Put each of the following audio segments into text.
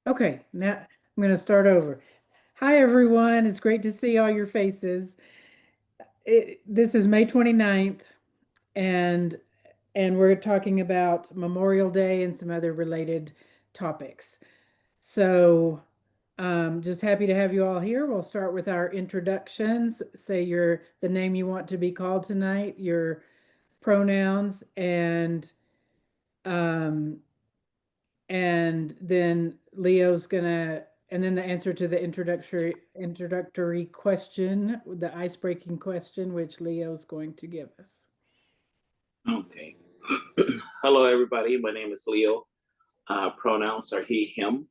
Okay, now I'm going to start over. Hi, everyone. It's great to see all your faces. This is May 29th, and we're talking about Memorial Day and some other related topics. So, just happy to have you all here. We'll start with our introductions. Say the name you want to be called tonight, your pronouns, um, and then Leo's gonna, and then the answer to the introductory question, the ice-breaking question, which Leo's going to give us. Okay. Hello, everybody. My name is Leo. Pronouns are he, him.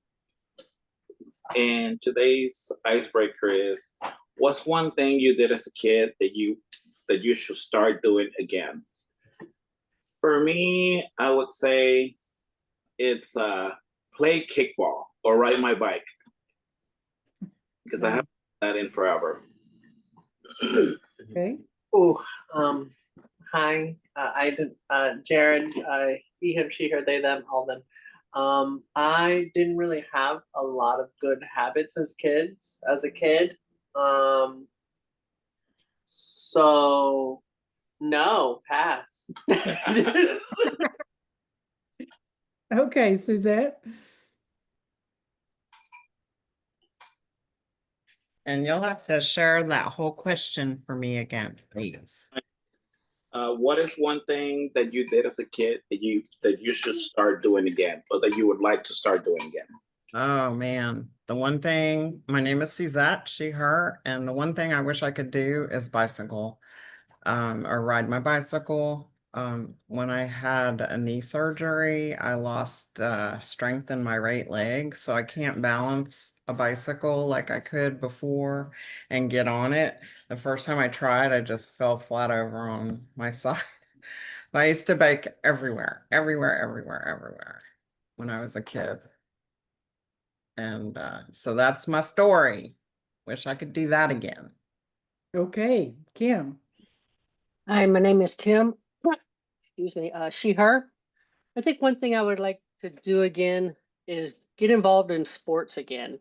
And today's icebreaker is: what's one thing you did as a kid that you should start doing again? For me, I would say it's play kickball or ride my bike because I haven't done that in forever. Okay. Oh, hi. I did. Jared. He, him, she, her, they, them, all them. I didn't really have a lot of good habits as a kid. So no, pass. Okay, Suzette. And you'll have to share that whole question for me again, please. What is one thing that you did as a kid that you should start doing again, or that you would like to start doing again? Oh man, the one thing, my name is Suzette, she, her, and the one thing I wish I could do is bicycle, or ride my bicycle. When I had a knee surgery, I lost strength in my right leg, so I can't balance a bicycle like I could before and get on it. The first time I tried, I just fell flat over on my side. But I used to bike everywhere when I was a kid. And so that's my story. Wish I could do that again. Okay, Kim. Hi, my name is Kim. Excuse me, she, her. I think one thing I would like to do again is get involved in sports again.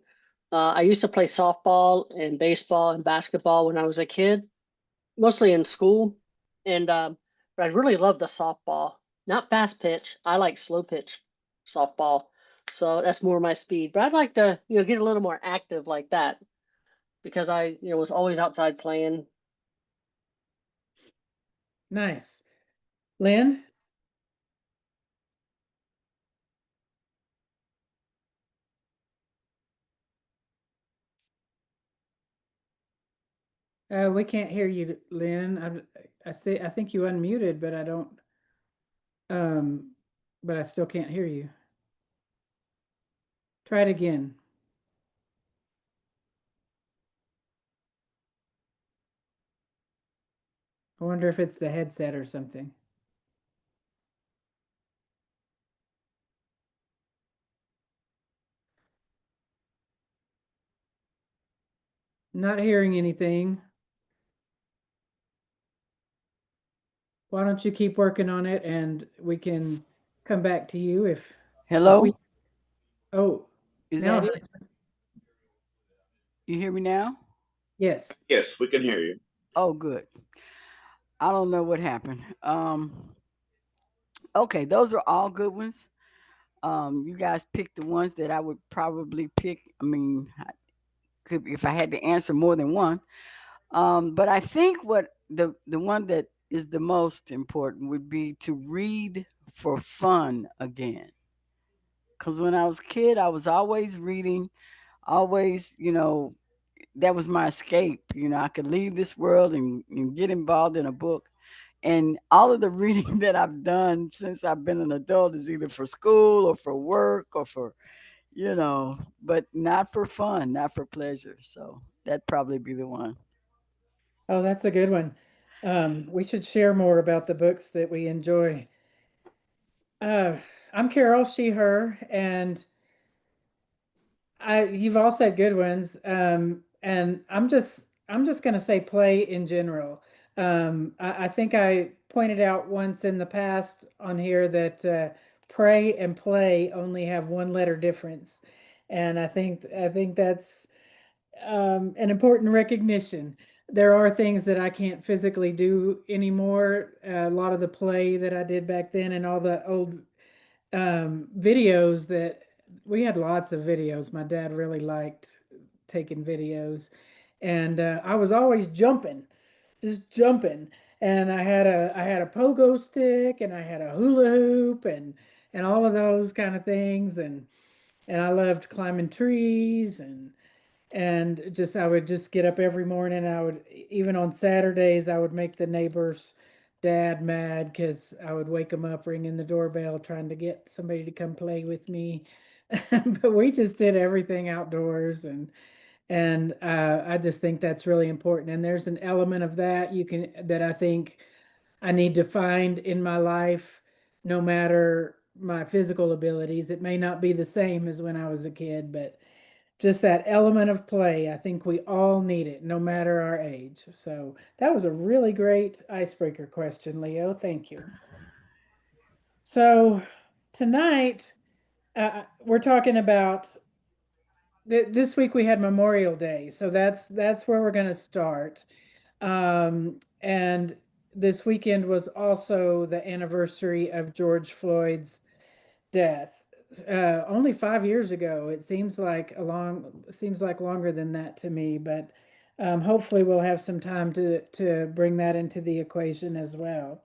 I used to play softball and baseball and basketball when I was a kid, mostly in school. And but I really love the softball, not fast pitch. I like slow pitch softball. So that's more my speed. But I'd like to, get a little more active like that because I, was always outside playing. Nice. Lynn. We can't hear you, Lynn. I think you unmuted, but I don't, but I still can't hear you. Try it again. I wonder if it's the headset or something. Not hearing anything. Why don't you keep working on it and we can come back to you if Hello? Oh, Is now that it? You hear me now? Yes. Yes, we can hear you. Oh, good. I don't know what happened. Okay, those are all good ones. You guys picked the ones that I would probably pick. I mean, if I had to answer more than one. But I think what the one that is the most important would be to read for fun again. Because when I was a kid, I was always reading, always, that was my escape. I could leave this world and get involved in a book. And all of the reading that I've done since I've been an adult is either for school or for work or for, but not for fun, not for pleasure. So that'd probably be the one. Oh, that's a good one. We should share more about the books that we enjoy. I'm Carol, she, her, and you've all said good ones. And I'm just gonna say play in general. I think I pointed out once in the past on here that pray and play only have one letter difference. And I think that's an important recognition. There are things that I can't physically do anymore. A lot of the play that I did back then and all the old videos that we had lots of videos. My dad really liked taking videos, and I was always jumping, just jumping. And I had a pogo stick, and I had a hula hoop, and all of those kind of things, and I loved climbing trees and just I would just get up every morning. I would even on Saturdays I would make the neighbors dad mad because I would wake them up ringing the doorbell trying to get somebody to come play with me. But we just did everything outdoors and I just think that's really important. And there's an element of that that I think I need to find in my life, no matter my physical abilities. It may not be the same as when I was a kid, but just that element of play. I think we all need it, no matter our age. So that was a really great icebreaker question, Leo. Thank you. So tonight, we're talking about this week we had Memorial Day, so that's where we're going to start. And this weekend was also the anniversary of George Floyd's death. Only 5 years ago. Seems like longer than that to me, but hopefully we'll have some time to bring that into the equation as well.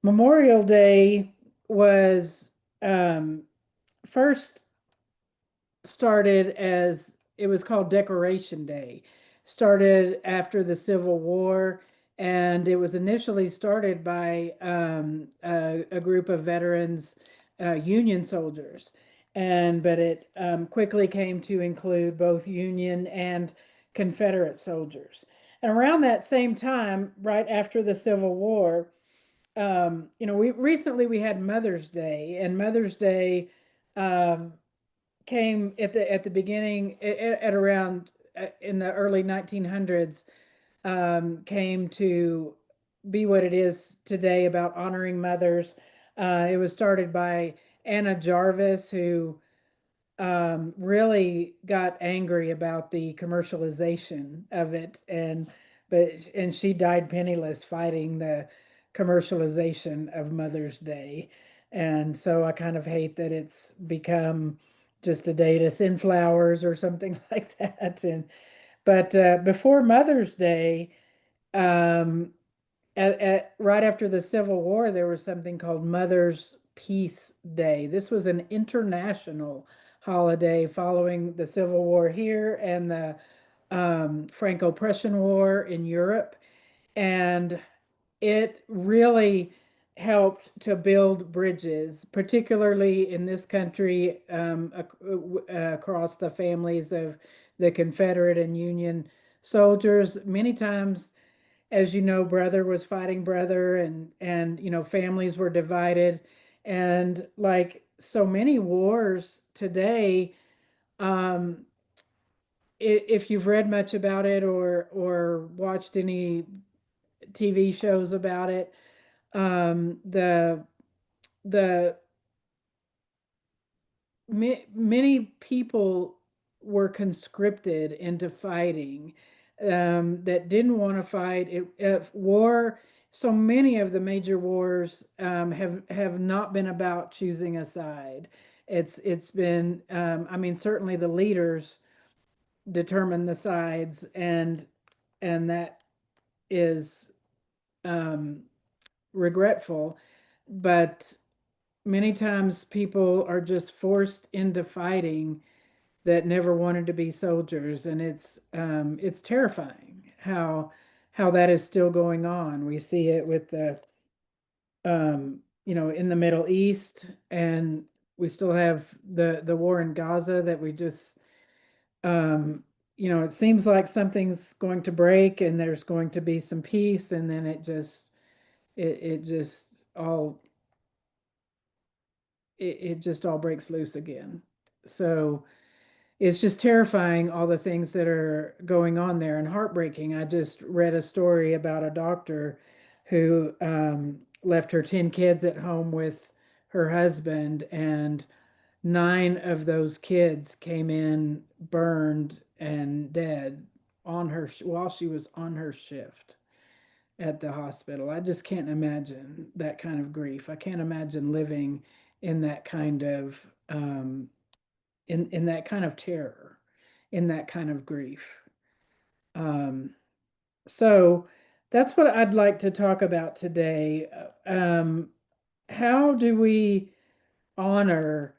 Memorial Day was first started as it was called Decoration Day. Started after the Civil War, and it was initially started by a group of veterans, Union soldiers, but it quickly came to include both Union and Confederate soldiers. And around that same time, right after the Civil War, we had Mother's Day, and Mother's Day um, came at the beginning at around in the early 1900s, came to be what it is today about honoring mothers. It was started by Anna Jarvis, who really got angry about the commercialization of it, and she died penniless fighting the commercialization of Mother's Day. And so I kind of hate that it's become just a day to send flowers or something like that. But before Mother's Day, um, right after the Civil War, there was something called Mother's Peace Day. This was an international holiday following the Civil War here and the Franco-Prussian War in Europe. And it really helped to build bridges, particularly in this country, across the families of the Confederate and Union soldiers. Many times, as you know, brother was fighting brother, and families were divided, and like so many wars today, um, if you've read much about it or watched any TV shows about it, the the many people were conscripted into fighting, that didn't want to fight. War. So many of the major wars have not been about choosing a side. It's been, I mean, certainly the leaders determine the sides, and that is um, regretful, but many times people are just forced into fighting that never wanted to be soldiers, and it's terrifying how that is still going on. We see it with the in the Middle East, and we still have the war in Gaza that we just it seems like something's going to break and there's going to be some peace, and then it just all it just all breaks loose again. So it's just terrifying, all the things that are going on there, and heartbreaking. I just read a story about a doctor who left her 10 kids at home with her husband, and 9 of those kids came in burned and dead on her while she was on her shift at the hospital. I just can't imagine that kind of grief. I can't imagine living in that kind of in that kind of terror, in that kind of grief. So that's what I'd like to talk about today. How do we honor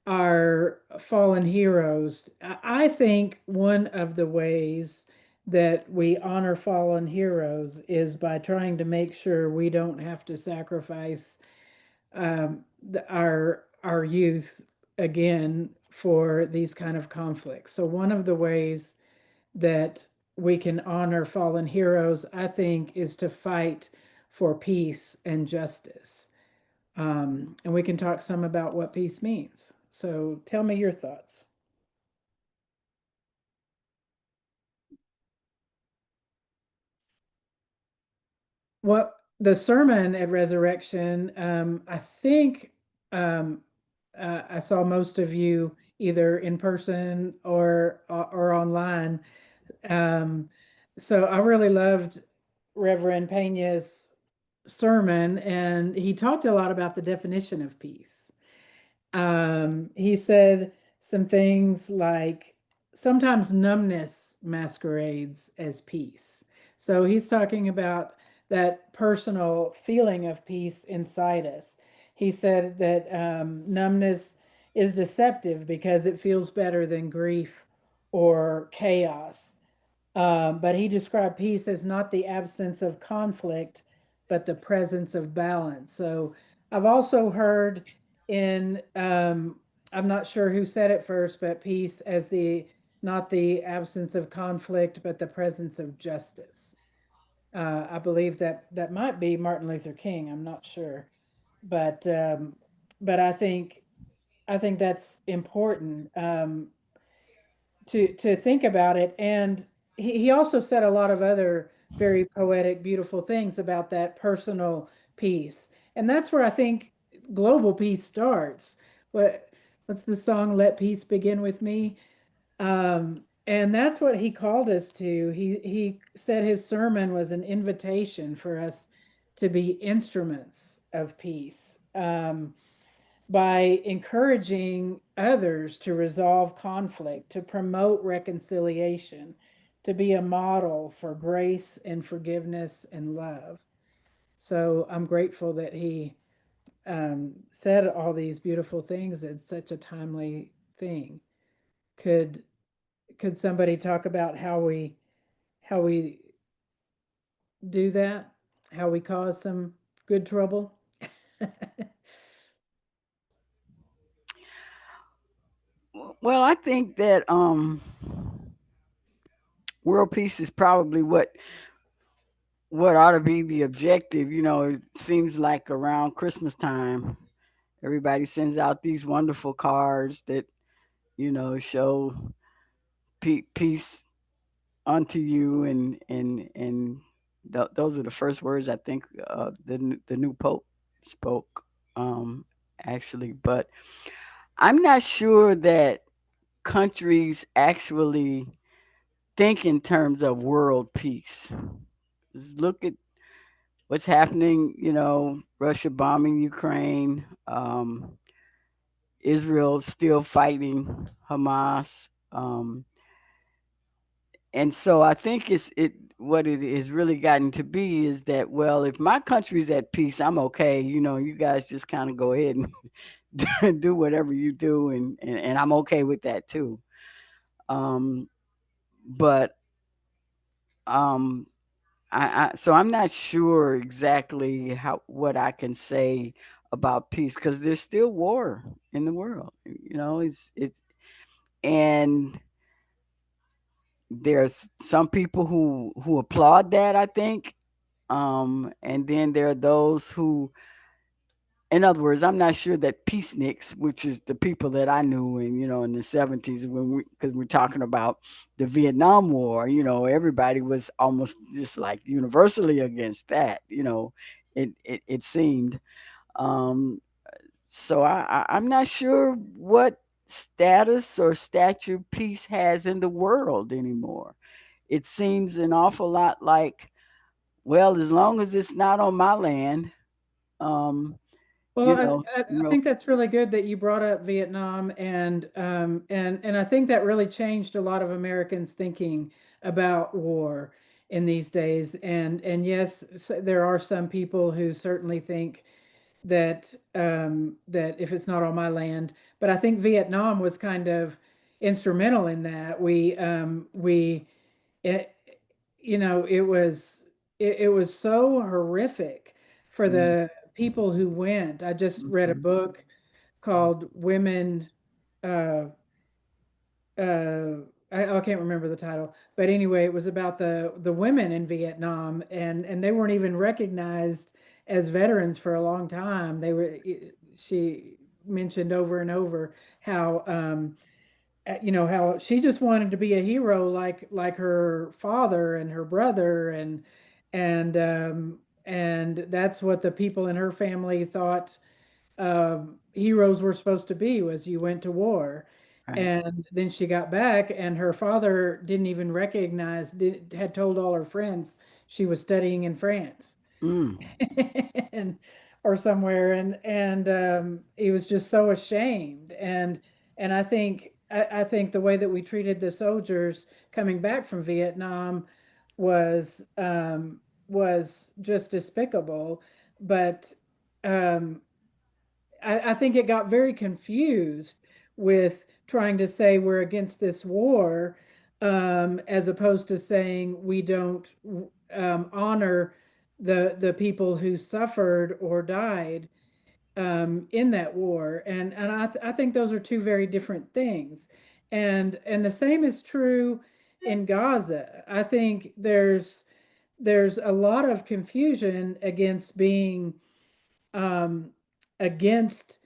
our fallen heroes? I think one of the ways that we honor fallen heroes is by trying to make sure we don't have to sacrifice our youth again for these kind of conflicts. So one of the ways that we can honor fallen heroes, I think, is to fight for peace and justice. And we can talk some about what peace means. So tell me your thoughts. Well, the sermon at Resurrection, I think I saw most of you either in person or online. Um, so I really loved Reverend Pena's sermon, and he talked a lot about the definition of peace. He said some things like sometimes numbness masquerades as peace. So he's talking about that personal feeling of peace inside us. He said that numbness is deceptive because it feels better than grief or chaos. But he described peace as not the absence of conflict, but the presence of balance. So I've also heard in, I'm not sure who said it first, but peace as the not the absence of conflict, but the presence of justice. I believe that that might be Martin Luther King. I'm not sure, but um, but I think that's important. To think about it. And he also said a lot of other very poetic, beautiful things about that personal peace. And that's where I think global peace starts. What's the song, Let Peace Begin with Me? And that's what he called us to. He said his sermon was an invitation for us to be instruments of peace. By encouraging others to resolve conflict, to promote reconciliation, to be a model for grace and forgiveness and love. So I'm grateful that he said all these beautiful things. It's such a timely thing. Could could somebody talk about how we do that? How we cause some good trouble? Well, I think that world peace is probably what ought to be the objective. You know, it seems like around Christmas time, everybody sends out these wonderful cards that show peace unto you, and those are the first words I think the new pope spoke, um, actually. But I'm not sure that countries actually think in terms of world peace. Just look at what's happening, Russia bombing Ukraine, Israel still fighting Hamas. And so I think what it has really gotten to be is that, well, if my country's at peace, I'm okay. You guys just kind of go ahead and do whatever you do, and I'm okay with that too. Um, but um, so I'm not sure exactly what I can say about peace because there's still war in the world. It's and there's some people who applaud that, I think, and then there are those who, in other words, I'm not sure that peaceniks, which is the people that I knew in the 70s, because we're talking about the Vietnam War, everybody was almost just like universally against that. It seemed. um So I'm not sure what status or statue peace has in the world anymore. It seems an awful lot like, well, as long as it's not on my land, um, Well, you know, I think that's really good that you brought up Vietnam, and I think that really changed a lot of Americans' thinking about war in these days. And yes, there are some people who certainly think that that if it's not on my land, but I think Vietnam was kind of instrumental in that. It, it was so horrific for mm, the people who went. I just read a mhm, book called Women. Uh, uh, I can't remember the title, but anyway, it was about the women in Vietnam, and they weren't even recognized as veterans for a long time. She mentioned over and over how how she just wanted to be a hero like her father and her brother, and that's what the people in her family thought heroes were supposed to be, was you went to war. right. And then she got back, and her father didn't even recognize, had told all her friends she was studying in France. Mm, and or somewhere, and he was just so ashamed. And I think the way that we treated the soldiers coming back from Vietnam was just despicable. But um, I think it got very confused with trying to say we're against this war, as opposed to saying we don't honor the people who suffered or died in that war. And I think those are two very different things. And the same is true in Gaza. I think there's a lot of confusion against being um, against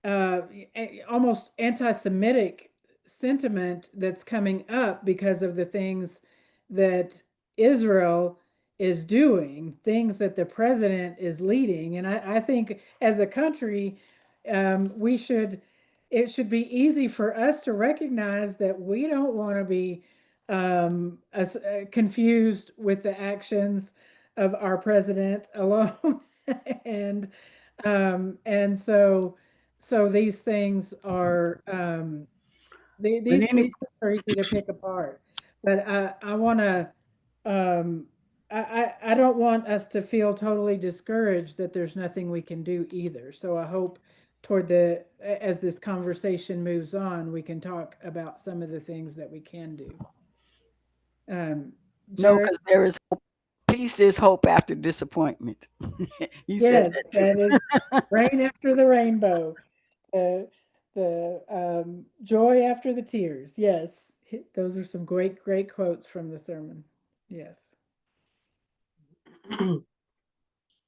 almost anti-Semitic sentiment that's coming up because of the things that Israel is doing, things that the president is leading. And I think as a country, we should, it should be easy for us to recognize that we don't want to be confused with the actions of our president alone. and and so these things are but these things are easy to pick apart. But I want to I don't want us to feel totally discouraged that there's nothing we can do either. So I hope toward the as this conversation moves on, we can talk about some of the things that we can do. Um, no, Jared, because there is hope. Peace is hope after disappointment. He said yes, that too. that is rain after the rainbow. The joy after the tears. Yes, those are some great quotes from the sermon. Yes.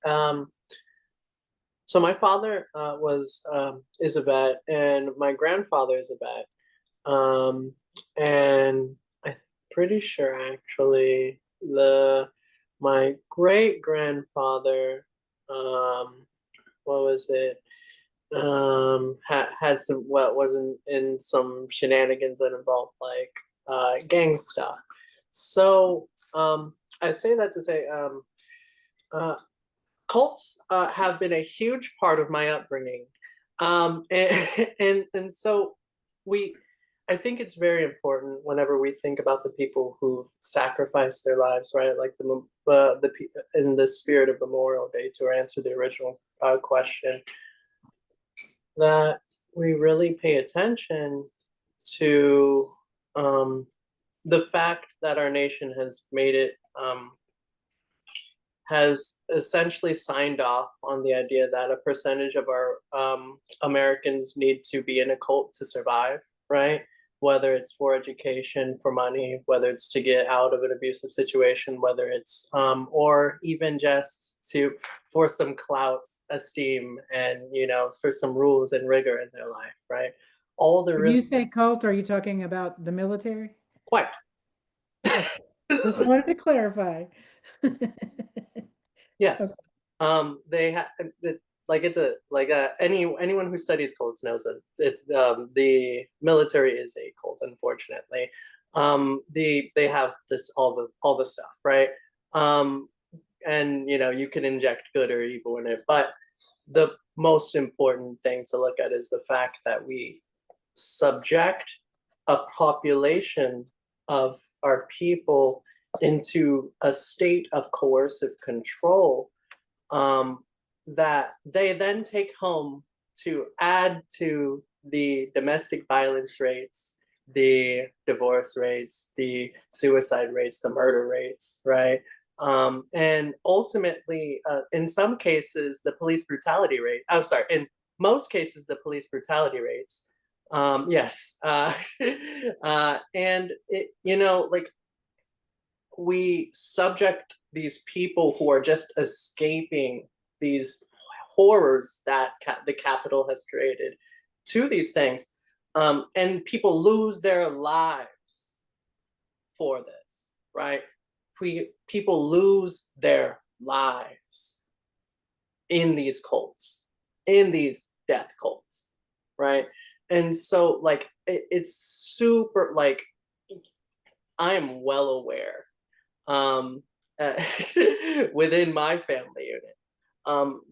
um, so my father is a vet, and my grandfather is a vet. And I'm pretty sure actually my great grandfather, what was it? Had some what was in some shenanigans that involved like gang stuff. So I say that to say uh, cults have been a huge part of my upbringing, and so we. I think it's very important whenever we think about the people who sacrificed their lives, right? Like in the spirit of Memorial Day, to answer the original question, that we really pay attention to the fact that our nation has made it has essentially signed off on the idea that a percentage of our Americans need to be in a cult to survive, right? Whether it's for education, for money, whether it's to get out of an abusive situation, whether it's or even just for some clout, esteem, and for some rules and rigor in their life, right? All the When really you say cult, are you talking about the military? quite. Okay. Just wanted to clarify. Yes. They have anyone who studies cults knows that the military is a cult, unfortunately. They have this all the stuff, right? And you can inject good or evil in it, but the most important thing to look at is the fact that we subject a population of our people into a state of coercive control that they then take home to add to the domestic violence rates, the divorce rates, the suicide rates, the murder rates, right? And ultimately, in some cases, the police brutality rate, in most cases, the police brutality rates, yes. And we subject these people who are just escaping these horrors that the Capitol has created to these things, and people lose their lives for this, right? People lose their lives in these cults, in these death cults, right? And so it's super I am well aware within my family unit,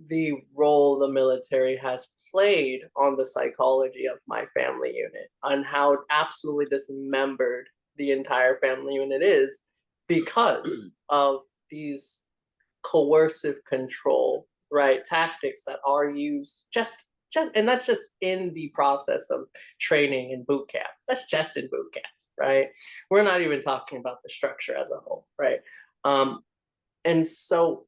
the role the military has played on the psychology of my family unit, on how absolutely dismembered the entire family unit is because of these coercive control, right, tactics that are used and that's just in the process of training in boot camp. That's just in boot camp, right? We're not even talking about the structure as a whole, right? And so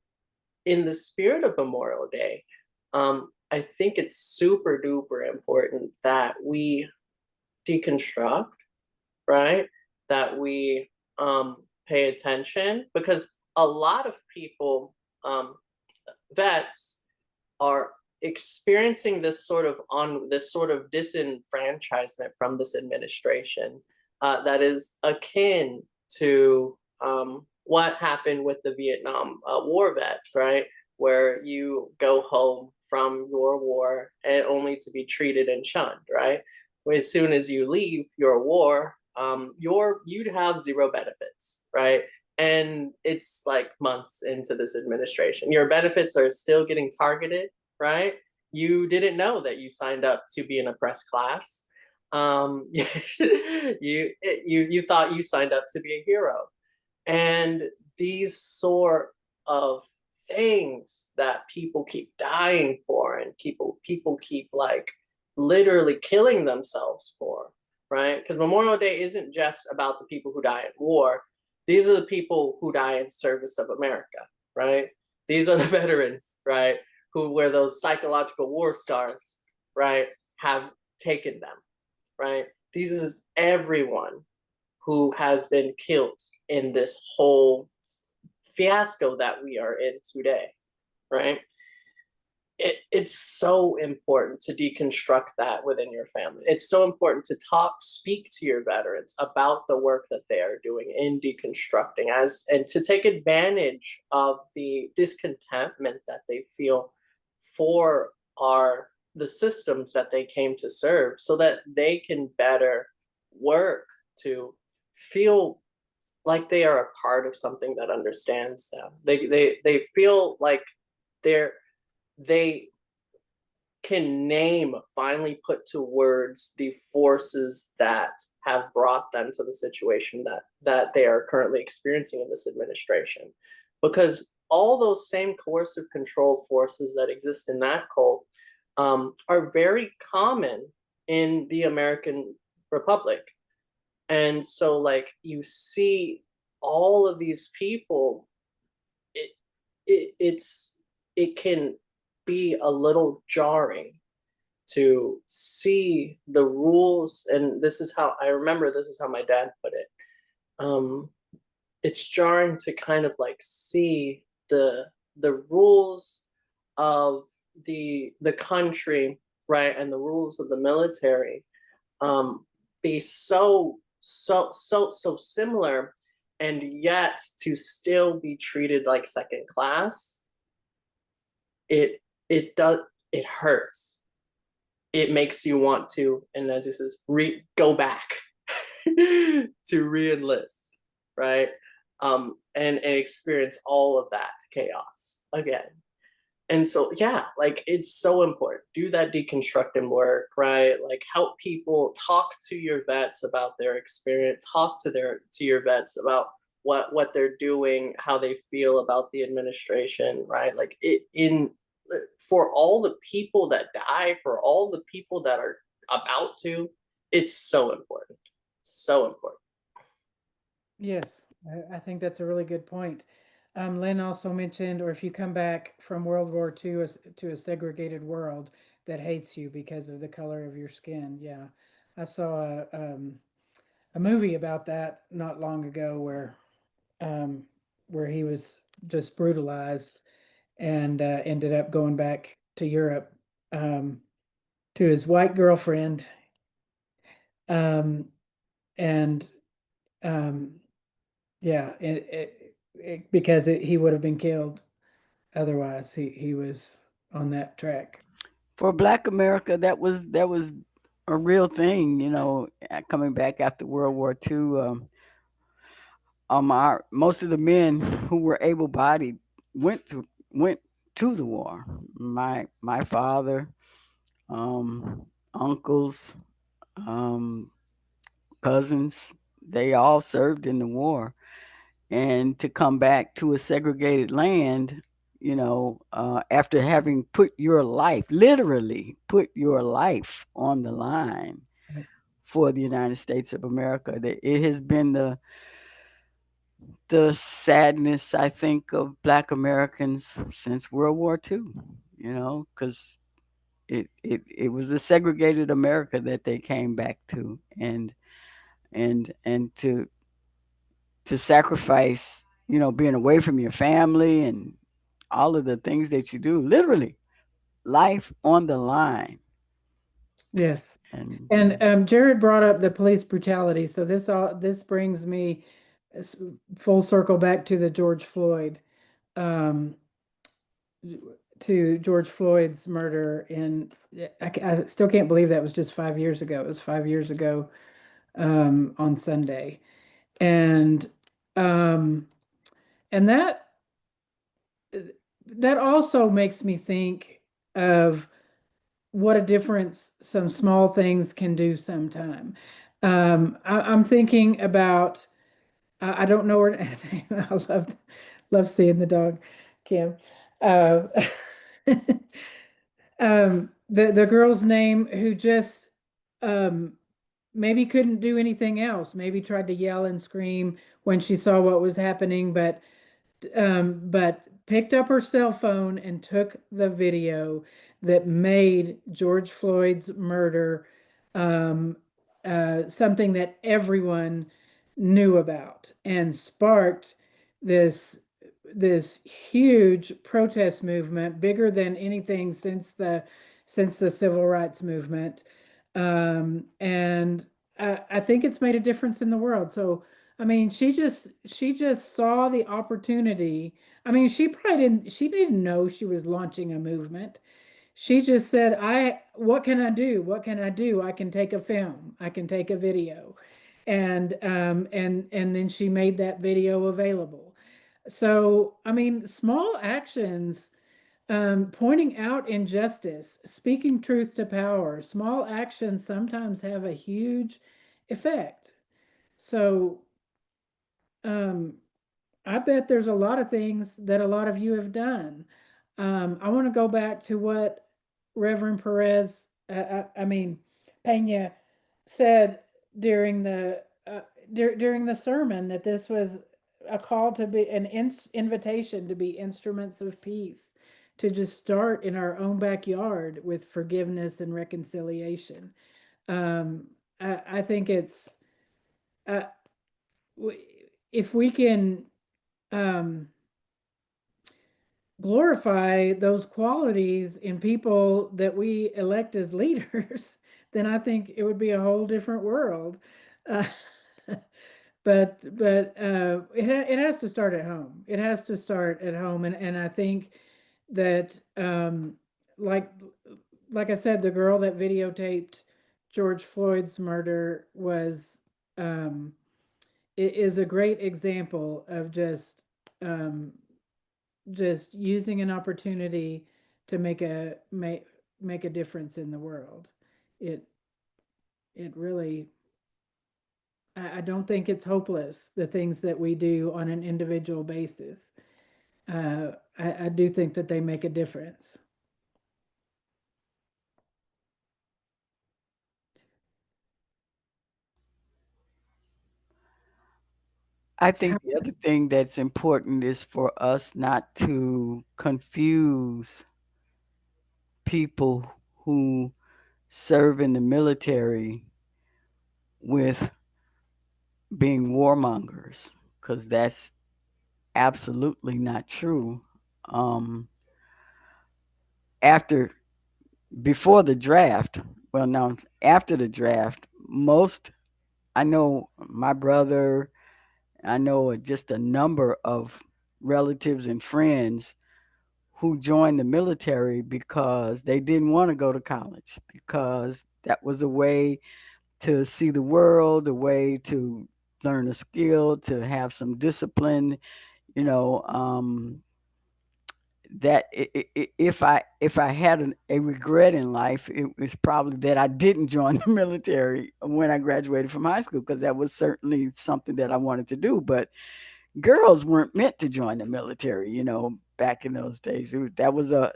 in the spirit of Memorial Day, I think it's super duper important that we deconstruct, right? That we pay attention, because a lot of people, vets, are experiencing this sort of disenfranchisement from this administration that is akin to what happened with the Vietnam War vets, right? Where you go home from your war and only to be treated and shunned, right? As soon as you leave your war, you'd have zero benefits, right? And it's like months into this administration. Your benefits are still getting targeted, right? You didn't know that you signed up to be an oppressed class. You thought you signed up to be a hero. And these sort of things that people keep dying for, and people keep literally killing themselves for, right? Because Memorial Day isn't just about the people who die in war. These are the people who die in service of America, right? These are the veterans, right? Where those psychological war scars, right, have taken them, right? These is everyone who has been killed in this whole fiasco that we are in today, right? It's so important to deconstruct that within your family. It's so important to speak to your veterans about the work that they are doing in deconstructing, and to take advantage of the discontentment that they feel for the systems that they came to serve, so that they can better work to feel like they are a part of something that understands them. They feel like they can finally put to words the forces that have brought them to the situation that they are currently experiencing in this administration. Because all those same coercive control forces that exist in that cult are very common in the American Republic. And so you see all of these people, it can be a little jarring to see the rules. And this is how my dad put it. It's jarring to kind of see the rules of the country, right, and the rules of the military be so similar, and yet to still be treated like second class. it hurts. It makes you want to, and as it says, go back to re-enlist, right? And experience all of that chaos again. And so, yeah, like it's so important. Do that deconstructing work, right? Like help people, talk to your vets about their experience, talk to your vets about what they're doing, how they feel about the administration, right? Like for all the people that die, for all the people that are about to, it's so important. So important. Yes, I think that's a really good point. Lynn also mentioned, or if you come back from World War II to a segregated world that hates you because of the color of your skin. Yeah, I saw a movie about that not long ago where he was just brutalized and ended up going back to Europe to his white girlfriend, um, and um, yeah, because he would have been killed otherwise. He was on that track. For Black America, that was a real thing, coming back after World War II. Most of the men who were able-bodied went to the war. My father, uncles, um, cousins, they all served in the war, and to come back to a segregated land, after having put your life, literally put your life on the line Right. for the United States of America, that it has been the sadness, I think, of Black Americans since World War II, because it was a segregated America that they came back to, and to sacrifice, being away from your family and all of the things that you do, literally life on the line. Yes. And And Jared brought up the police brutality, so this brings me full circle back to the George Floyd, um, to George Floyd's murder. I still can't believe that was just 5 years ago. It was 5 years ago on Sunday, and um, and that also makes me think of what a difference some small things can do sometime. I'm thinking about, I don't know her name. I love seeing the dog, Kim. Uh, the girl's name who just um, maybe couldn't do anything else. Maybe tried to yell and scream when she saw what was happening, but picked up her cell phone and took the video that made George Floyd's murder something that everyone knew about and sparked this this huge protest movement, bigger than anything since the civil rights movement. And I think it's made a difference in the world. So I mean, she just saw the opportunity. I mean, she didn't know she was launching a movement. She just said, what can I do? What can I do? I can take a film. I can take a video. And then she made that video available. So, I mean, small actions, pointing out injustice, speaking truth to power, small actions sometimes have a huge effect. So, um, I bet there's a lot of things that a lot of you have done. I want to go back to what Reverend Perez, I mean, Pena said during during the sermon, that this was a call to be an invitation to be instruments of peace, to just start in our own backyard with forgiveness and reconciliation. I think it's uh, if we can um, glorify those qualities in people that we elect as leaders, then I think it would be a whole different world. Uh, but it has to start at home. It has to start at home, and I think that like like I said, the girl that videotaped George Floyd's murder was is a great example of um, just using an opportunity to make a difference in the world. It it really I don't think it's hopeless, the things that we do on an individual basis. I do think that they make a difference. I think the other thing that's important is for us not to confuse people who serve in the military with being warmongers, because that's absolutely not true. Um, after Before the draft, well, no, after the draft, most I know my brother, I know just a number of relatives and friends who joined the military because they didn't want to go to college, because that was a way to see the world, a way to learn a skill, to have some discipline, you know. That if I had a regret in life, it was probably that I didn't join the military when I graduated from high school, because that was certainly something that I wanted to do. But girls weren't meant to join the military, back in those days. That was a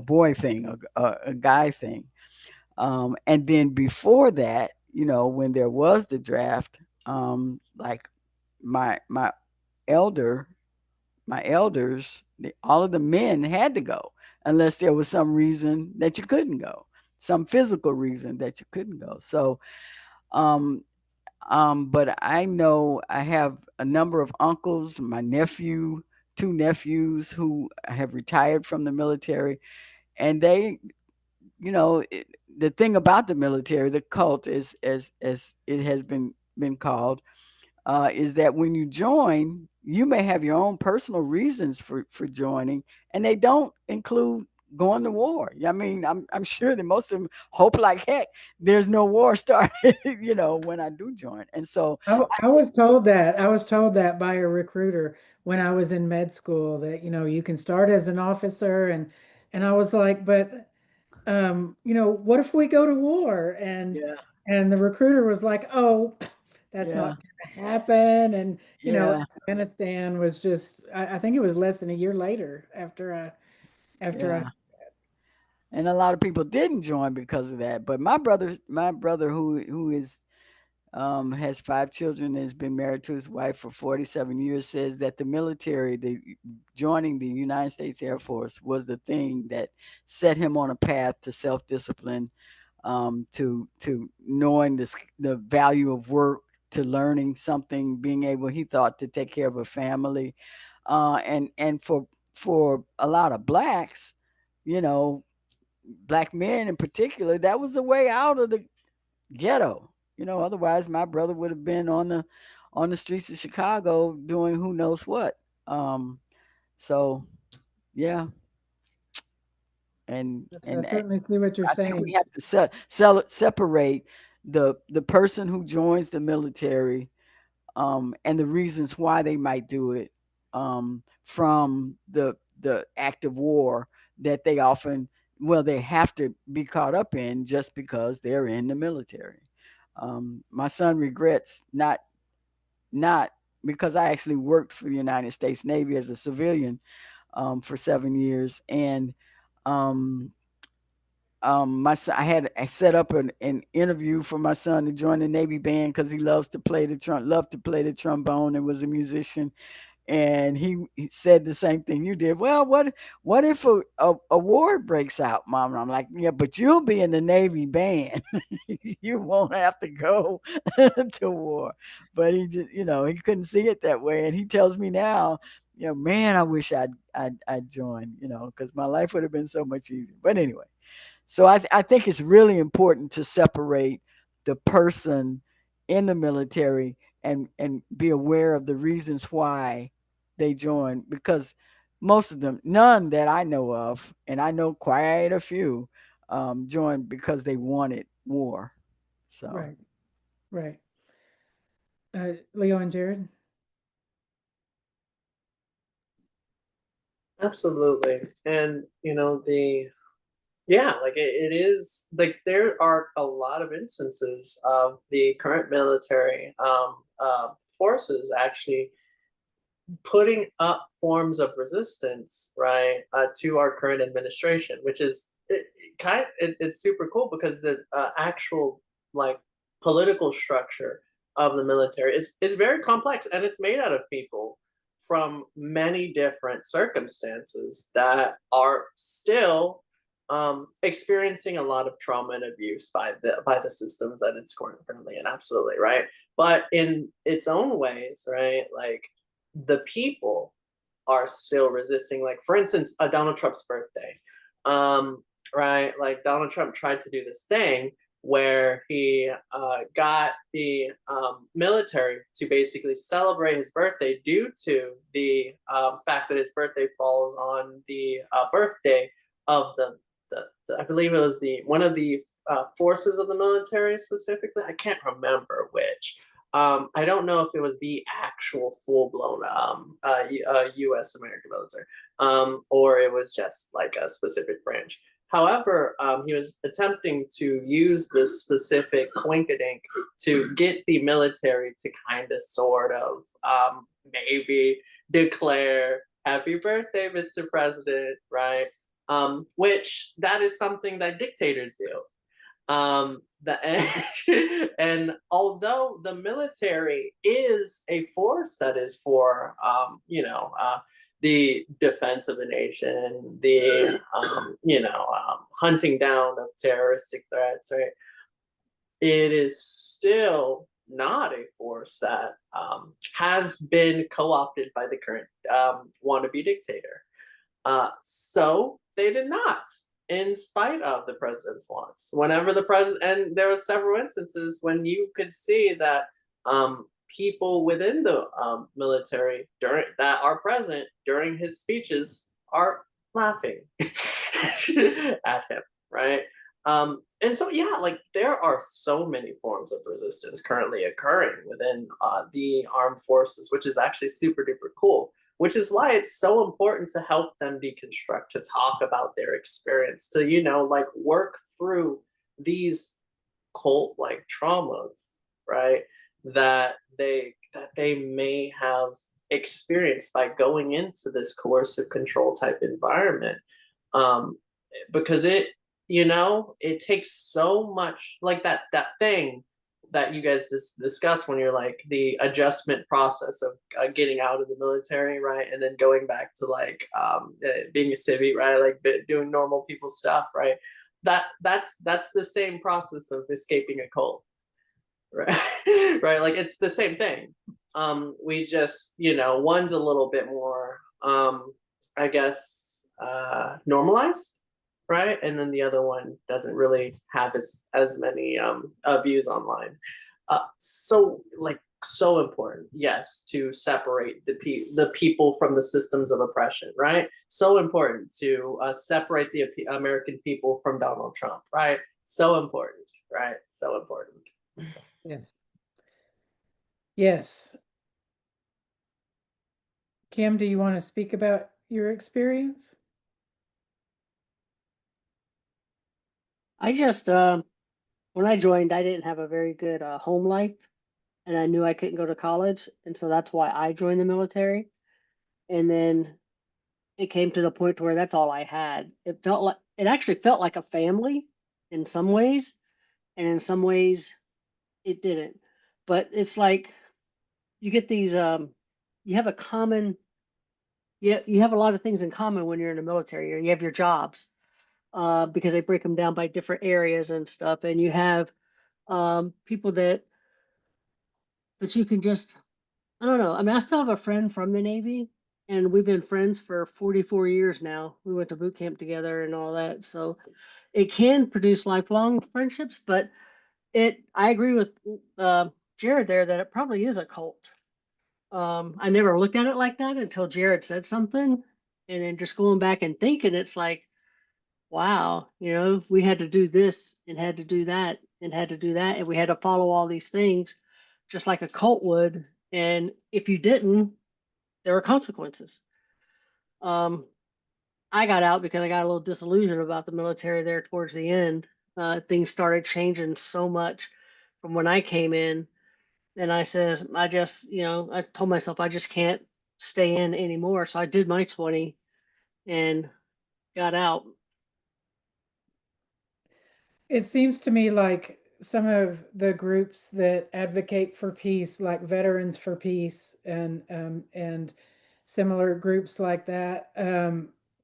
boy thing, a guy thing. And then before that, when there was the draft, like my elder, my elders, all of the men had to go unless there was some reason that you couldn't go, some physical reason that you couldn't go. So, um, but I know I have a number of uncles, my nephew, two nephews who have retired from the military, and they, the thing about the military, the cult, is as it has been called, is that when you join, you may have your own personal reasons for joining, and they don't include going to war. I mean, I'm sure that most of them hope like heck there's no war started, when I do join. And so, I was told that. I was told that by a recruiter when I was in med school that, you can start as an officer and I was like, but what if we go to war? yeah, And the recruiter was like, "Oh, that's yeah, not gonna happen." And yeah, Afghanistan was just I think it was less than a year later after I yeah. And a lot of people didn't join because of that. But my brother who is has 5 children, has been married to his wife for 47 years, says that the military, joining the United States Air Force, was the thing that set him on a path to self discipline, to knowing the value of work, to learning something, being able, he thought, to take care of a family, and for a lot of blacks, you know, black men in particular, that was a way out of the ghetto. Otherwise my brother would have been on the streets of Chicago doing who knows what. So yeah, and yes, I and certainly see what you're I think we saying. have to separate the person who joins the military, and the reasons why they might do it, from the act of war that they often, well, they have to be caught up in just because they're in the military. My son regrets not because I actually worked for the United States Navy as a civilian, for 7 years, and um, my son, I set up an interview for my son to join the Navy band because he loves to play loved to play the trombone and was a musician. And he said the same thing you did. Well, what if a war breaks out, Mom? And I'm like, yeah, but you'll be in the Navy band. You won't have to go to war. But he just, he couldn't see it that way. And he tells me now, man, I wish I'd joined, because my life would have been so much easier. But anyway, so I think it's really important to separate the person in the military and be aware of the reasons why they join, because most of them, none that I know of, and I know quite a few, joined because they wanted war. So Right. Right. Leo and Jared. Absolutely. And like it is like there are a lot of instances of the current military forces actually putting up forms of resistance, right, to our current administration, which is it's super cool because the actual like political structure of the military is very complex, and it's made out of people from many different circumstances that are still experiencing a lot of trauma and abuse by the systems that it's currently in. Absolutely right, but in its own ways, right, like the people are still resisting. Like for instance, Donald Trump's birthday, right? Like Donald Trump tried to do this thing where he got the military to basically celebrate his birthday due to the fact that his birthday falls on the birthday of the I believe it was the one of the forces of the military specifically. I can't remember which. I don't know if it was the actual full-blown U.S. American military, or it was just like a specific branch. However, he was attempting to use this specific quinkadink to get the military to kind of sort of maybe declare happy birthday, Mr. President, right? Which that is something that dictators do. And although the military is a force that is for the defense of a nation, the hunting down of terroristic threats, right, it is still not a force that has been co-opted by the current wannabe dictator. So they did not, in spite of the president's wants. Whenever the president, and there were several instances when you could see that people within the military during that are present during his speeches are laughing at him, right? And so yeah, like there are so many forms of resistance currently occurring within the armed forces, which is actually super duper cool. Which is why it's so important to help them deconstruct, to talk about their experience, to like work through these cult like traumas, right? That they may have experienced by going into this coercive control type environment, because it takes so much, like that thing that you guys just discussed when you're like the adjustment process of getting out of the military, right, and then going back to like being a civvy, right, like doing normal people stuff, right. That's the same process of escaping a cult, right? Right, like it's the same thing. We just one's a little bit more I guess normalized, right, and then the other one doesn't really have as many views online. So like so important, yes, to separate the people from the systems of oppression, right? So important to separate the American people from Donald Trump, right? So important, right? So important. Yes. Yes. Kim, do you want to speak about your experience? I just, when I joined, I didn't have a very good home life, and I knew I couldn't go to college, and so that's why I joined the military. And then it came to the point where that's all I had. It actually felt like a family in some ways, and in some ways it didn't. But it's like you get these, you have a common, you have a lot of things in common when you're in the military, or you have your jobs, because they break them down by different areas and stuff, and you have people that you can just, I don't know. I mean, I still have a friend from the Navy, and we've been friends for 44 years now. We went to boot camp together and all that. So it can produce lifelong friendships, but I agree with Jared there that it probably is a cult. I never looked at it like that until Jared said something. And then just going back and thinking, it's like, wow, we had to do this and had to do that and had to do that. And we had to follow all these things just like a cult would. And if you didn't, there were consequences. I got out because I got a little disillusioned about the military there towards the end. Things started changing so much from when I came in. And I says, I just, I told myself I just can't stay in anymore. So I did my 20 and got out. It seems to me like some of the groups that advocate for peace, like Veterans for Peace and similar groups like that,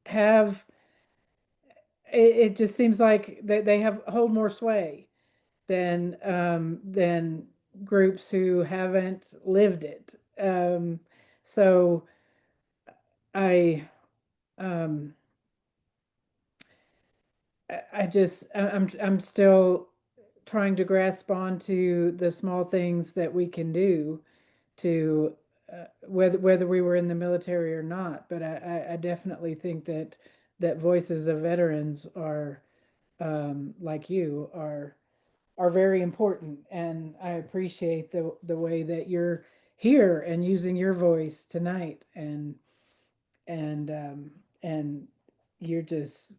have it just seems like they have hold more sway than groups who haven't lived it. So I um, I'm still trying to grasp onto the small things that we can do to whether we were in the military or not. But I definitely think that voices of veterans are like you are very important, and I appreciate the way that you're here and using your voice tonight, and you're just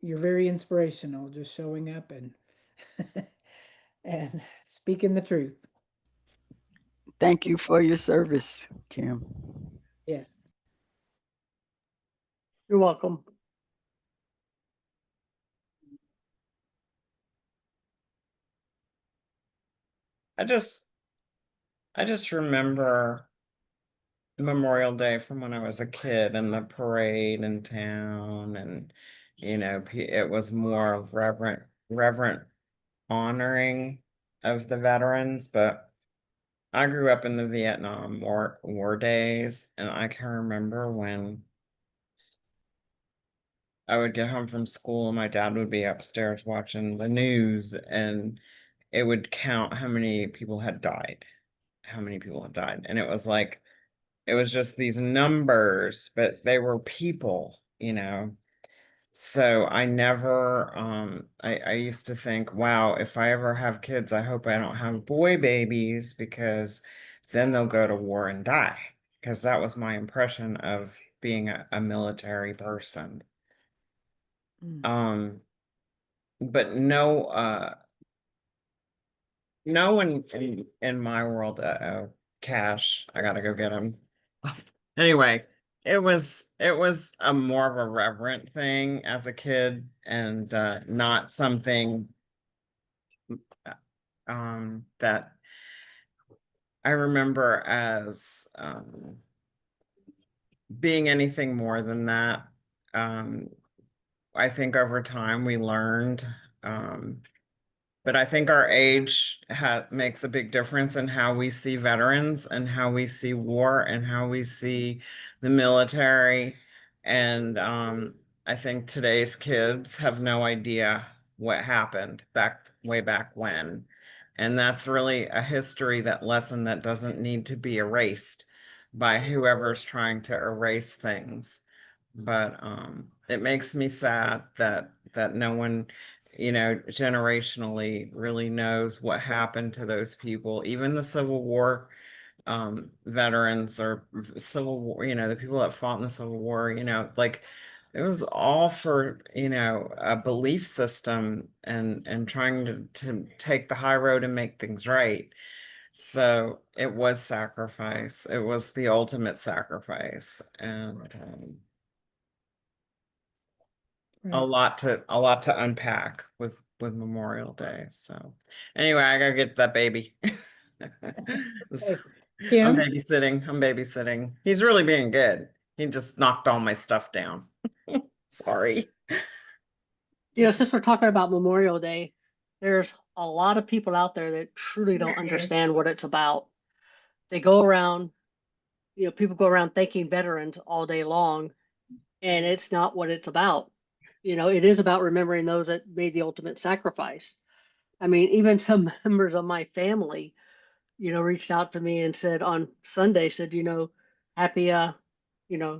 you're very inspirational, just showing up and and speaking the truth. Thank you for your service, Kim. Yes. You're welcome. I just remember Memorial Day from when I was a kid and the parade in town, and it was more reverent honoring of the veterans. But I grew up in the Vietnam War days, and I can remember when I would get home from school and my dad would be upstairs watching the news, and it would count how many people had died, and it was like it was just these numbers, but they were people. So I never, I used to think, wow, if I ever have kids, I hope I don't have boy babies, because then they'll go to war and die. Because that was my impression of being a military person. Mm. But no one in my world, Cash, I gotta go get him. Anyway, it was a more of a reverent thing as a kid, and not something that I remember as being anything more than that. Um, I think over time we learned, but I think our age makes a big difference in how we see veterans and how we see war and how we see the military. And I think today's kids have no idea what happened way back when. And that's really a lesson that doesn't need to be erased by whoever's trying to erase things. But it makes me sad that no one, generationally really knows what happened to those people. Even the Civil War veterans, or Civil War, the people that fought in the Civil War, like it was all for, a belief system and trying to take the high road and make things right. So it was sacrifice. It was the ultimate sacrifice. And Right. a lot to unpack with Memorial Day. So anyway, I gotta get that baby. Okay. I'm Kim? babysitting. He's really being good. He just knocked all my stuff down. Sorry. Since we're talking about Memorial Day, there's a lot of people out there that truly don't understand what it's about. They go around, people go around thanking veterans all day long, and it's not what it's about. It is about remembering those that made the ultimate sacrifice. I mean, even some members of my family, reached out to me and said on Sunday, said, happy,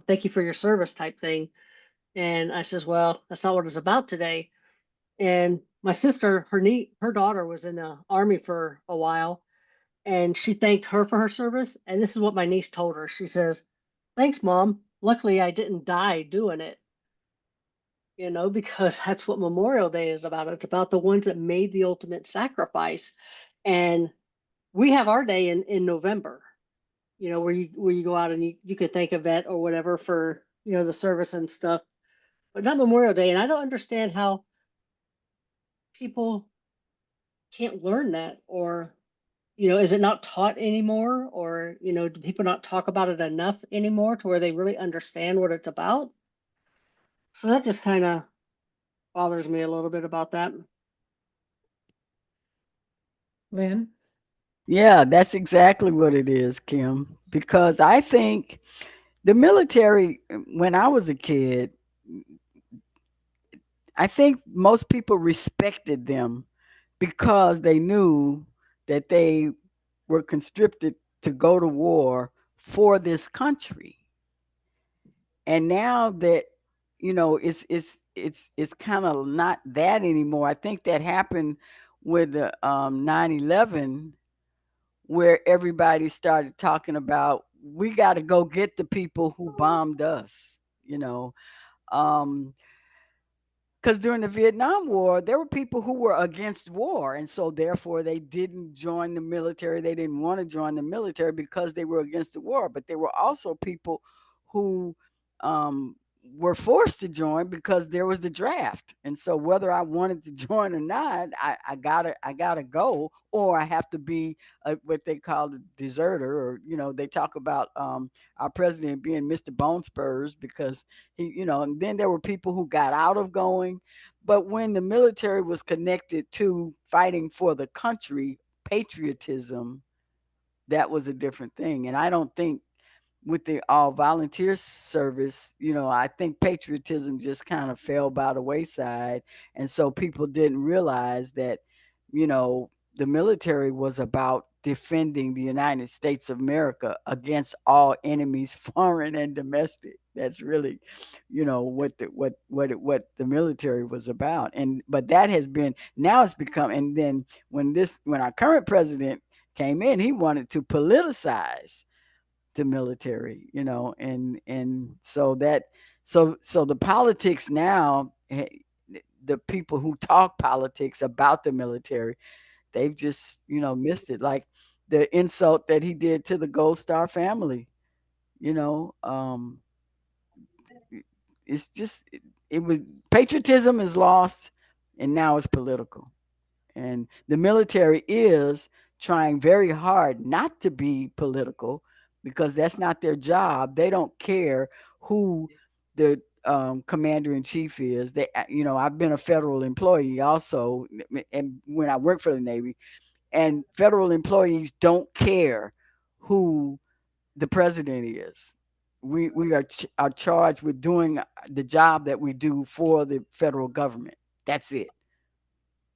thank you for your service type thing. And I says, well, that's not what it's about today. And my sister, her daughter was in the army for a while, and she thanked her for her service. And this is what my niece told her. She says, "Thanks, Mom. Luckily, I didn't die doing it." Because that's what Memorial Day is about. It's about the ones that made the ultimate sacrifice. And we have our day in November, where you go out and you could thank a vet or whatever for, the service and stuff, but not Memorial Day. And I don't understand how people can't learn that, or, is it not taught anymore? Or, do people not talk about it enough anymore to where they really understand what it's about? So that just kind of bothers me a little bit about that. Lynn? Yeah, that's exactly what it is, Kim. Because I think the military, when I was a kid, I think most people respected them because they knew that they were conscripted to go to war for this country. And now that it's kind of not that anymore. I think that happened with the 9/11, where everybody started talking about, we got to go get the people who bombed us, um, because during the Vietnam War, there were people who were against war. And so, therefore, they didn't join the military. They didn't want to join the military because they were against the war. But there were also people who um, were forced to join because there was the draft. And so, whether I wanted to join or not, I gotta go, or I have to be what they call a deserter, or they talk about our president being Mr. Bone Spurs, because and then there were people who got out of going. But when the military was connected to fighting for the country, patriotism, that was a different thing. And I don't think with the all volunteer service, I think patriotism just kind of fell by the wayside. And so people didn't realize that, the military was about defending the United States of America against all enemies, foreign and domestic. That's really, what the military was about. And but that has been, now it's become, and then when our current president came in, he wanted to politicize the military, and so the politics now, the people who talk politics about the military, they've just missed it. Like the insult that he did to the Gold Star family, you know um it's just, it was, patriotism is lost, and now it's political. And the military is trying very hard not to be political, because that's not their job. They don't care who the commander in chief is. I've been a federal employee also, and when I worked for the Navy, and federal employees don't care who the president is. We are charged with doing the job that we do for the federal government. That's it.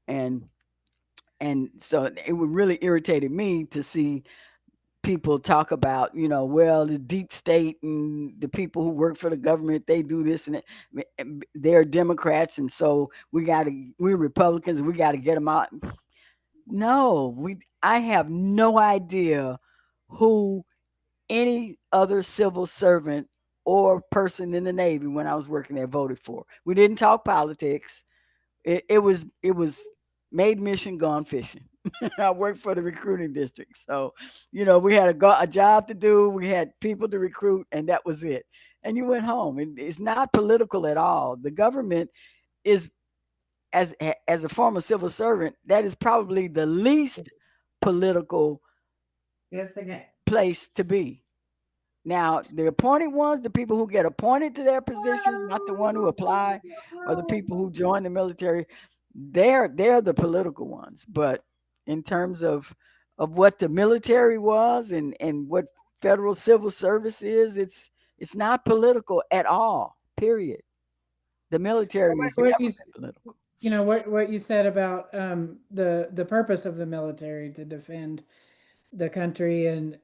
And so it would really irritated me to see people talk about, well, the deep state and the people who work for the government, they do this and that. They're Democrats, and so we're Republicans, and we got to get them out. No, I have no idea who any other civil servant or person in the Navy when I was working there voted for. We didn't talk politics. It was made mission, gone fishing. I worked for the recruiting district, so we had a job to do. We had people to recruit, and that was it. And you went home. And it's not political at all. The government is, as a former civil servant, that is probably the least political place to be. Now, the appointed ones, the people who get appointed to their positions, not the one who apply, or the people who join the military, they're the political ones. But in terms of what the military was, and what federal civil service is, it's not political at all. Period. The military is What never you, been political. what you said about the purpose of the military to defend the country, and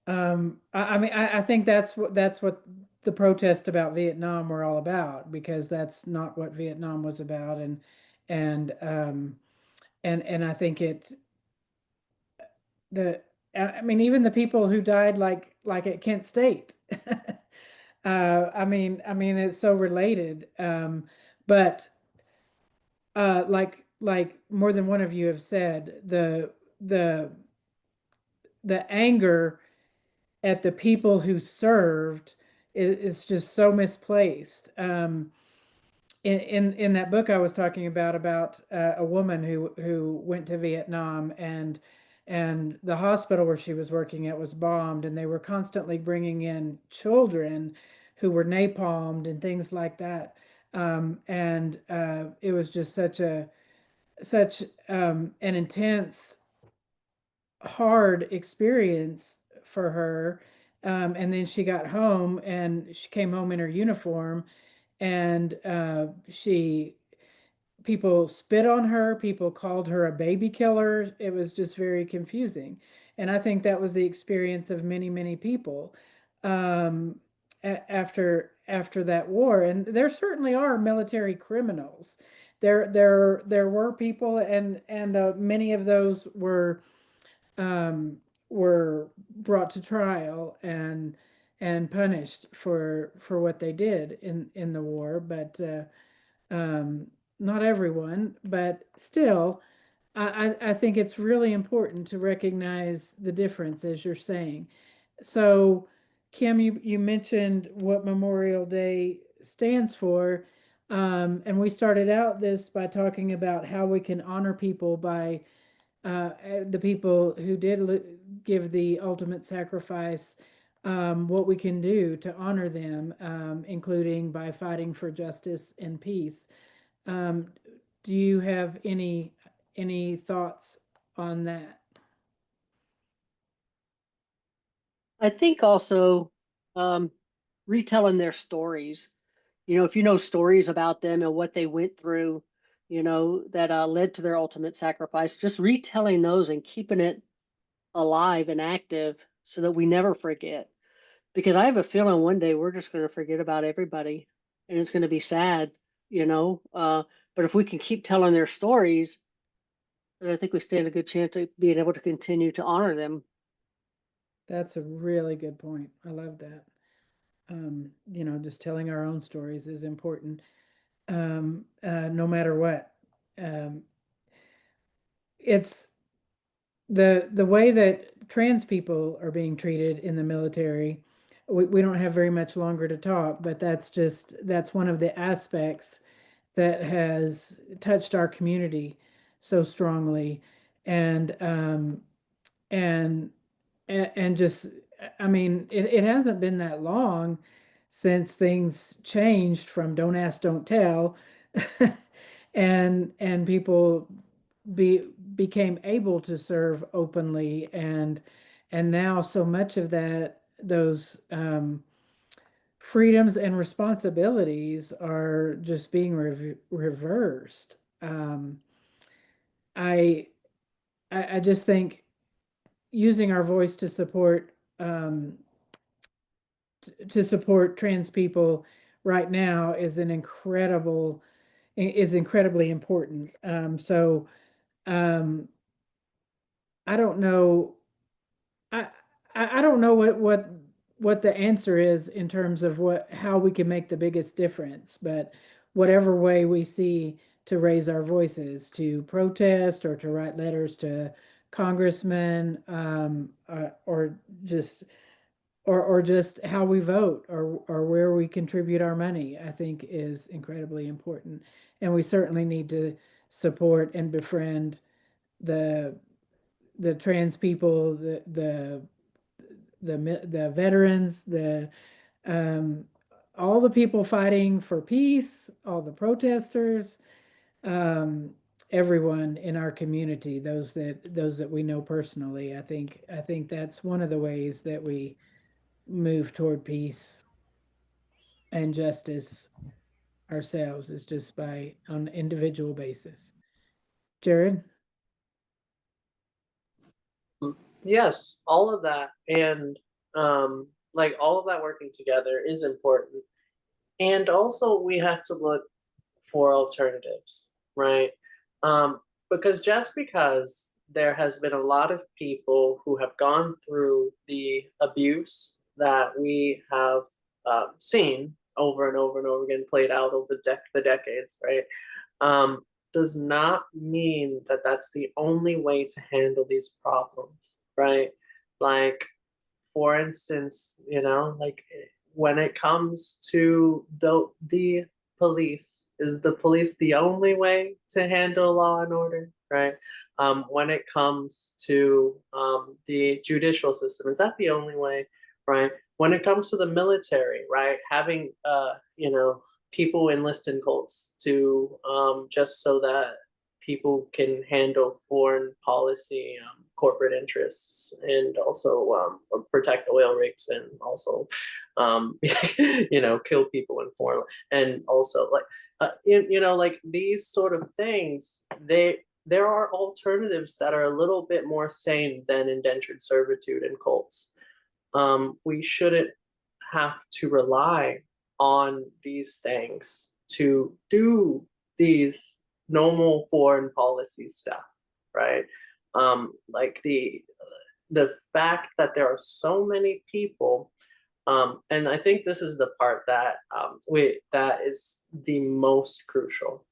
I mean, I think that's what the protest about Vietnam were all about, because that's not what Vietnam was about, and and I think I mean, even the people who died, like at Kent State. I mean, it's so related. But like more than one of you have said, the the anger at the people who served is just so misplaced. In that book I was talking about a woman who went to Vietnam, and the hospital where she was working at was bombed, and they were constantly bringing in children who were napalmed and things like that. And it was just such an intense, hard experience for her. And then she got home, and she came home in her uniform, and she people spit on her, people called her a baby killer. It was just very confusing. And I think that was the experience of many people after that war. And there certainly are military criminals. There were people, and many of those um, were brought to trial and punished for what they did in the war. But not everyone, but still, I think it's really important to recognize the difference, as you're saying. So, Kim, you mentioned what Memorial Day stands for. And we started out this by talking about how we can honor people by the people who did give the ultimate sacrifice, what we can do to honor them, including by fighting for justice and peace. Um, do you have any thoughts on that? I think also um, retelling their stories. If you know stories about them and what they went through, that led to their ultimate sacrifice, just retelling those and keeping it alive and active so that we never forget. Because I have a feeling one day we're just going to forget about everybody, and it's going to be sad, you know. But if we can keep telling their stories, then I think we stand a good chance of being able to continue to honor them. That's a really good point. I love that. Just telling our own stories is important, no matter what. Um, it's the way that trans people are being treated in the military. We don't have very much longer to talk, but that's one of the aspects that has touched our community so strongly. And and and just, I mean, it hasn't been that long since things changed from don't ask, don't tell. And people became able to serve openly, and now so much of those freedoms and responsibilities are just being reversed. I, I just think using our voice to support to support trans people right now is incredibly important. So um, I don't know. I I don't know what the answer is in terms of how we can make the biggest difference, but whatever way we see to raise our voices, to protest or to write letters to congressmen, or just how we vote, or where we contribute our money, I think is incredibly important. And we certainly need to support and befriend the trans people, the veterans, um, all the people fighting for peace, all the protesters, um, everyone in our community, those that we know personally. I think that's one of the ways that we move toward peace and justice ourselves, is just by on an individual basis. Jared? Yes, all of that. And like all of that working together is important. And also we have to look for alternatives, right? Because just because there has been a lot of people who have gone through the abuse that we have seen over and over and over again played out over the decades, right? Does not mean that that's the only way to handle these problems, right? Like, for instance, like when it comes to the police, is the police the only way to handle law and order, right? When it comes to the judicial system, is that the only way, right? When it comes to the military, right? Having people enlist in cults to just so that people can handle foreign policy, corporate interests, and also protect oil rigs, and also, kill people in foreign, and also like, like these sort of things. There are alternatives that are a little bit more sane than indentured servitude and cults. We shouldn't have to rely on these things to do these normal foreign policy stuff, right? Like the fact that there are so many people, and I think this is the part that that is the most crucial.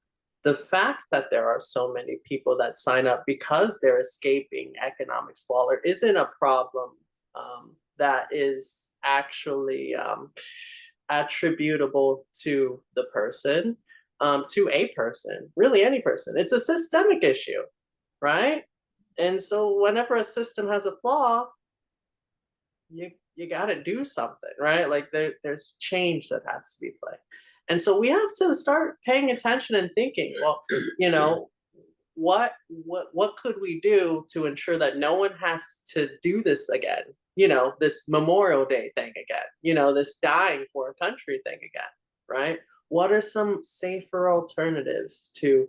The fact that there are so many people that sign up because they're escaping economic squalor isn't a problem that is actually attributable to the person, to a person, really any person. It's a systemic issue, right? And so whenever a system has a flaw, you got to do something, right? Like there's change that has to be played. And so we have to start paying attention and thinking, well, what could we do to ensure that no one has to do this again? This Memorial Day thing again, this dying for a country thing again, right? What are some safer alternatives to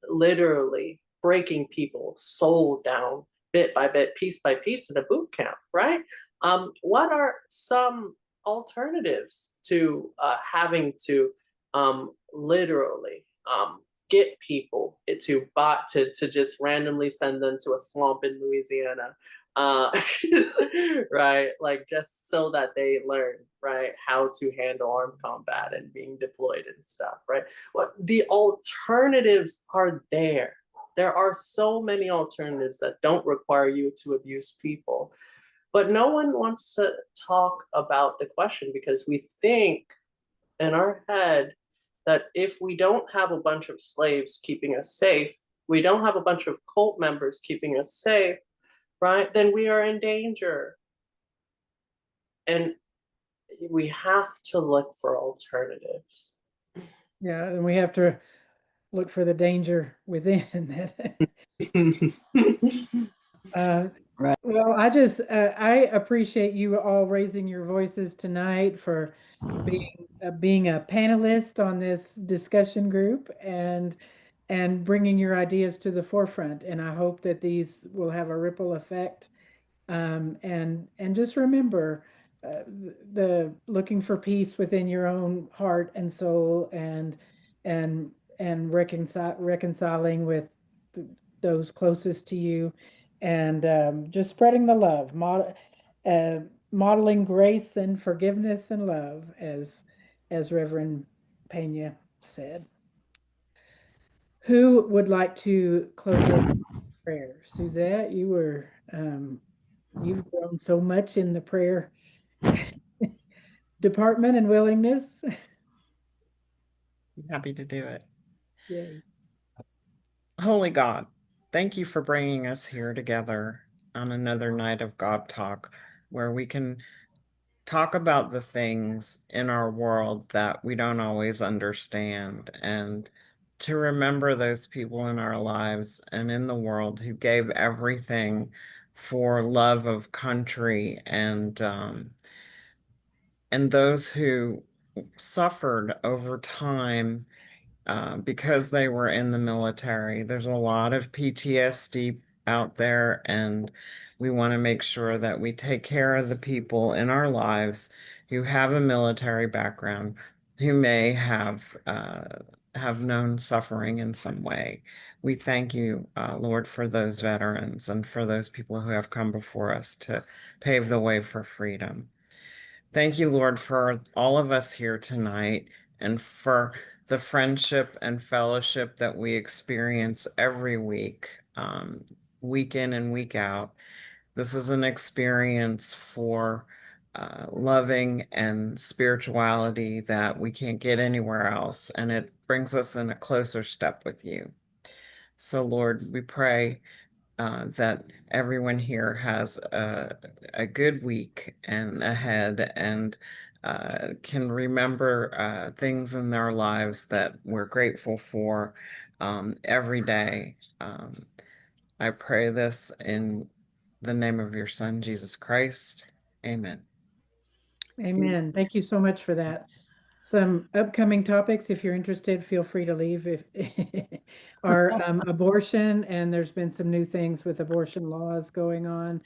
literally breaking people's soul down bit by bit, piece by piece in a boot camp, right? What are some alternatives to having to literally get people to just randomly send them to a swamp in Louisiana, right? Like just so that they learn, right, how to handle armed combat and being deployed and stuff, right? Well, the alternatives are there. There are so many alternatives that don't require you to abuse people. But no one wants to talk about the question because we think in our head that if we don't have a bunch of slaves keeping us safe, we don't have a bunch of cult members keeping us safe, right? Then we are in danger. And we have to look for alternatives. Yeah, and we have to look for the danger within that. Right. Well, I appreciate you all raising your voices tonight for being a panelist on this discussion group and bringing your ideas to the forefront. And I hope that these will have a ripple effect. And just remember the looking for peace within your own heart and soul, and reconciling with those closest to you, and just spreading the love, modeling grace and forgiveness and love, as Reverend Pena said. Who would like to close us in prayer? Suzette, you've grown so much in the prayer department and willingness. I'm happy to do it. Yay. Holy God, thank you for bringing us here together on another night of God Talk, where we can talk about the things in our world that we don't always understand, and to remember those people in our lives and in the world who gave everything for love of country, and those who suffered over time because they were in the military. There's a lot of PTSD out there, and we want to make sure that we take care of the people in our lives who have a military background, who may have known suffering in some way. We thank you, Lord, for those veterans and for those people who have come before us to pave the way for freedom. Thank you, Lord, for all of us here tonight and for the friendship and fellowship that we experience every week, week in and week out. This is an experience for loving and spirituality that we can't get anywhere else, and it brings us in a closer step with you. So, Lord, we pray that everyone here has a good week and ahead, and can remember things in their lives that we're grateful for every day. I pray this in the name of your Son, Jesus Christ. Amen. Amen. Thank you so much for that. Some upcoming topics, if you're interested, feel free to leave. If are abortion, and there's been some new things with abortion laws going on.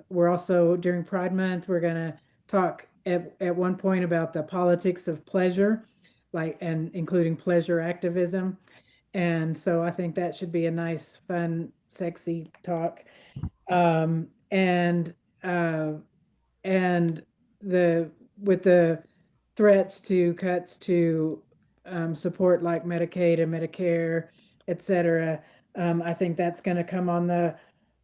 We're also, during Pride Month, we're gonna talk at one point about the politics of pleasure, and including pleasure activism. And so I think that should be a nice, fun, sexy talk. Um, and uh, and the with the threats to cuts to support like Medicaid and Medicare, et cetera, I think that's going to come on the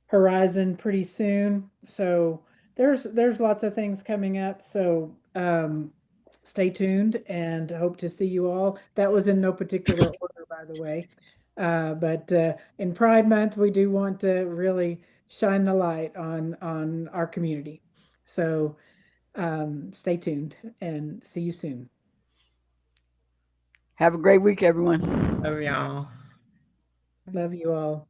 horizon pretty soon. So there's lots of things coming up. So stay tuned and hope to see you all. That was in no particular order, by the way. But in Pride Month, we do want to really shine the light on our community. So stay tuned and see you soon. Have a great week, everyone. Love y'all. Love you all.